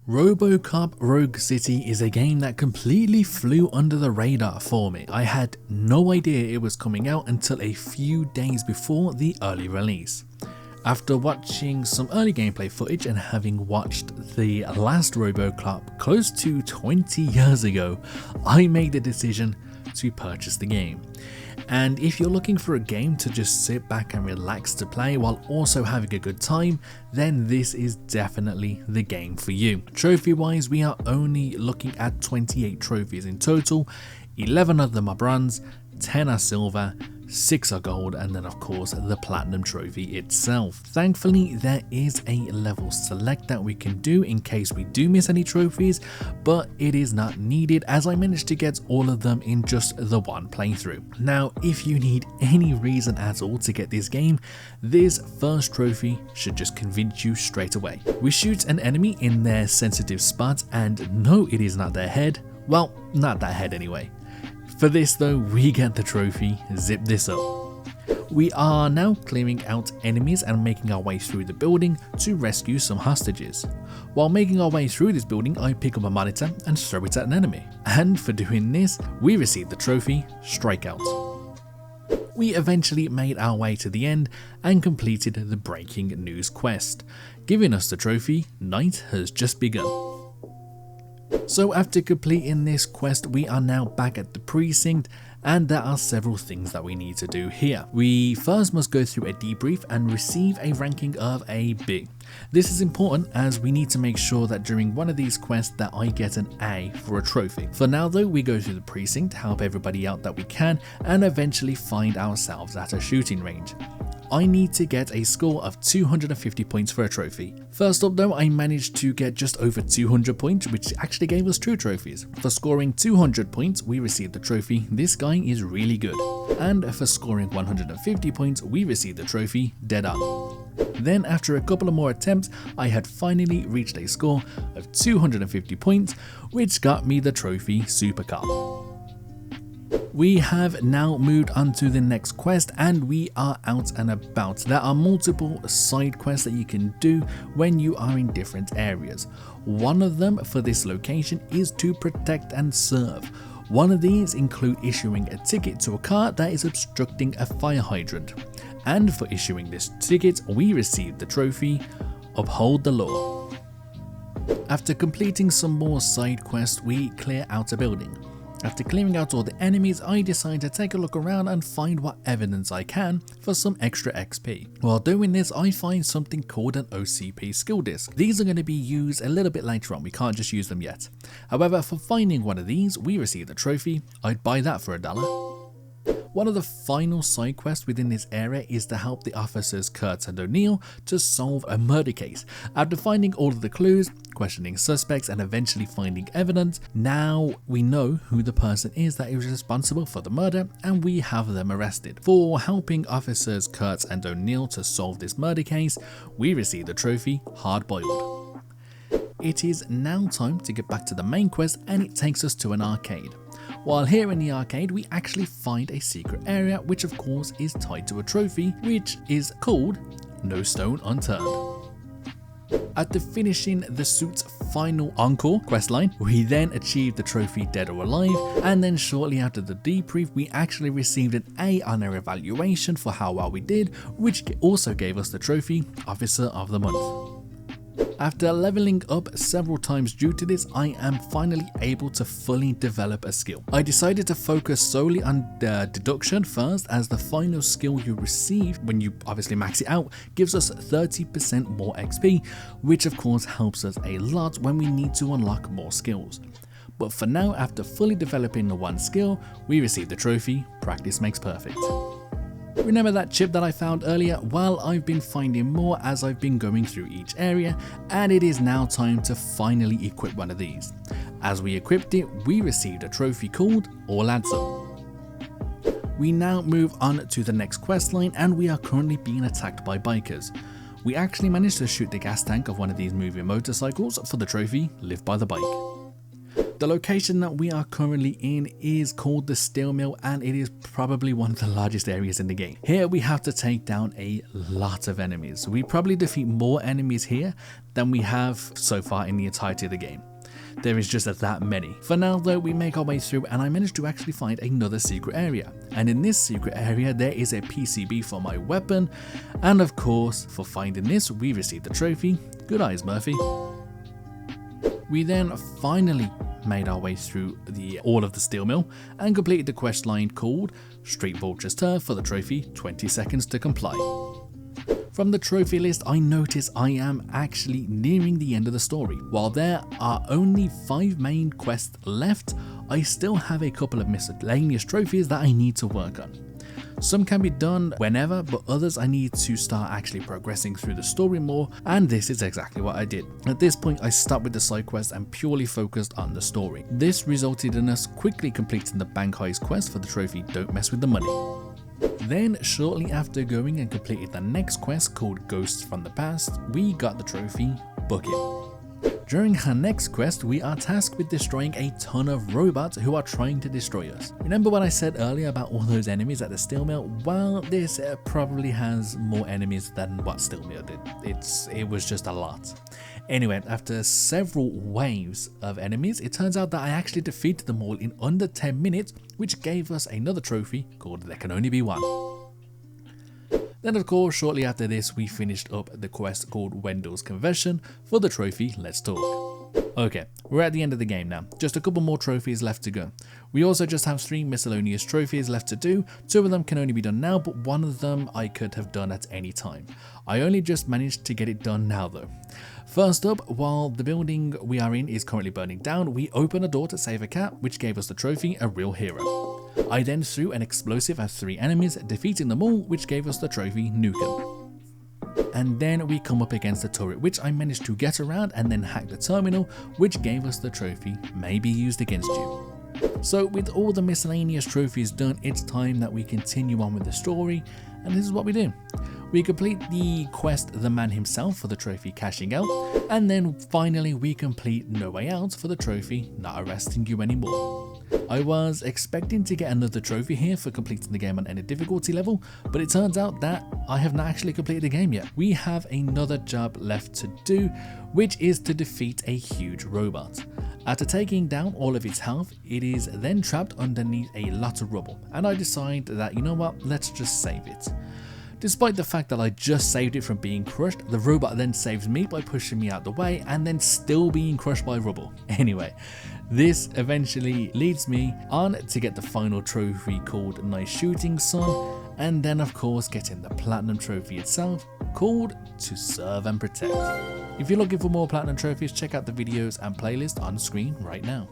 RoboCop Rogue City is a game that completely flew under the radar for me. I had no idea it was coming out until a few days before the early release. After watching some early gameplay footage and having watched the last RoboCop close to 20 years ago, I made the decision to purchase the game. And if you're looking for a game to just sit back and relax to play while also having a good time, then this is definitely the game for you. Trophy wise, we are only looking at 28 trophies in total. 11 of them are bronze, 10 are silver, 6 are gold, and then of course the platinum trophy itself. Thankfully there is a level select that we can do in case we do miss any trophies, but it is not needed as I managed to get all of them in just the one playthrough. Now if you need any reason at all to get this game, this first trophy should just convince you straight away. We shoot an enemy in their sensitive spot, and no, it is not their head. Well, not that head anyway. For this though, we get the trophy. Zip this up. We are now clearing out enemies and making our way through the building to rescue some hostages. While making our way through this building, I pick up a monitor and throw it at an enemy. And for doing this, we receive the trophy Strikeout. We eventually made our way to the end and completed the breaking news quest, giving us the trophy Night has just begun. So after completing this quest, we are now back at the precinct, and there are several things that we need to do here. We first must go through a debrief and receive a ranking of a B. This is important as we need to make sure that during one of these quests that I get an A for a trophy. For now though, we go through the precinct, help everybody out that we can, and eventually find ourselves at a shooting range. I need to get a score of 250 points for a trophy. First up though, I managed to get just over 200 points, which actually gave us 2 trophies. For scoring 200 points, we received the trophy This Guy is Really Good. And for scoring 150 points, we received the trophy Dead On. Then after a couple of more attempts, I had finally reached a score of 250 points, which got me the trophy Super Cop. We have now moved on to the next quest and we are out and about. There are multiple side quests that you can do when you are in different areas. One of them for this location is to protect and serve. One of these include issuing a ticket to a car that is obstructing a fire hydrant. And for issuing this ticket, we received the trophy Uphold the Law. After completing some more side quests, we clear out a building. After clearing out all the enemies, I decide to take a look around and find what evidence I can for some extra XP. While doing this, I find something called an OCP skill disc. These are going to be used a little bit later on, we can't just use them yet. However, for finding one of these, we receive the trophy. I'd buy that for $1. One of the final side quests within this area is to help the officers Kurtz and O'Neill to solve a murder case. After finding all of the clues, questioning suspects and eventually finding evidence, now we know who the person is that is responsible for the murder and we have them arrested. For helping officers Kurtz and O'Neill to solve this murder case, we receive the trophy Hard Boiled. It is now time to get back to the main quest and it takes us to an arcade. While here in the arcade, we actually find a secret area, which of course is tied to a trophy, which is called No Stone Unturned. After finishing the suit's final encore questline, we then achieved the trophy Dead or Alive, and then shortly after the debrief, we actually received an A on our evaluation for how well we did, which also gave us the trophy Officer of the Month. After leveling up several times due to this, I am finally able to fully develop a skill. I decided to focus solely on deduction first, as the final skill you receive when you obviously max it out gives us 30% more XP, which of course helps us a lot when we need to unlock more skills. But for now, after fully developing the one skill, we receive the trophy Practice Makes Perfect. Remember that chip that I found earlier? Well, I've been finding more as I've been going through each area, and it is now time to finally equip one of these. As we equipped it, we received a trophy called All Adds Up. We now move on to the next questline and we are currently being attacked by bikers. We actually managed to shoot the gas tank of one of these moving motorcycles for the trophy Live by the Bike. The location that we are currently in is called the Steel Mill, and it is probably one of the largest areas in the game. Here we have to take down a lot of enemies. We probably defeat more enemies here than we have so far in the entirety of the game. There is just that many. For now though, we make our way through and I managed to actually find another secret area. And in this secret area there is a PCB for my weapon, and of course for finding this we received the trophy. Good eyes, Murphy. We then finally made our way through all of the steel mill and completed the quest line called Street Vulture's Turf for the trophy, 20 seconds to comply. From the trophy list, I notice I am actually nearing the end of the story. While there are only 5 main quests left, I still have a couple of miscellaneous trophies that I need to work on. Some can be done whenever, but others I need to start actually progressing through the story more, and this is exactly what I did. At this point I stopped with the side quest and purely focused on the story. This resulted in us quickly completing the bank heist quest for the trophy Don't Mess with the Money. Then shortly after going and completed the next quest called Ghosts from the Past, we got the trophy Bucket. During her next quest, we are tasked with destroying a ton of robots who are trying to destroy us. Remember what I said earlier about all those enemies at the steel mill? Well, this probably has more enemies than what steel mill did. It was just a lot. Anyway, after several waves of enemies, it turns out that I actually defeated them all in under 10 minutes, which gave us another trophy called There Can Only Be One. Then of course, shortly after this, we finished up the quest called Wendell's Confession for the trophy Let's Talk. Okay, we're at the end of the game now, just a couple more trophies left to go. We also just have 3 miscellaneous trophies left to do. 2 of them can only be done now, but one of them I could have done at any time. I only just managed to get it done now though. First up, while the building we are in is currently burning down, we open a door to save a cat, which gave us the trophy A Real Hero. I then threw an explosive at 3 enemies, defeating them all, which gave us the trophy Nukem. And then we come up against the turret, which I managed to get around and then hack the terminal, which gave us the trophy May Be Used Against You. So with all the miscellaneous trophies done, it's time that we continue on with the story, and this is what we do. We complete the quest The Man Himself for the trophy Cashing Out, and then finally we complete No Way Out for the trophy Not Arresting You Anymore. I was expecting to get another trophy here for completing the game on any difficulty level, but it turns out that I have not actually completed the game yet. We have another job left to do, which is to defeat a huge robot. After taking down all of its health, it is then trapped underneath a lot of rubble, and I decide that, you know what, let's just save it. Despite the fact that I just saved it from being crushed, the robot then saves me by pushing me out the way and then still being crushed by rubble. Anyway, this eventually leads me on to get the final trophy called Nice Shooting Son, and then of course getting the platinum trophy itself called To Serve and Protect. If you're looking for more platinum trophies, check out the videos and playlist on screen right now.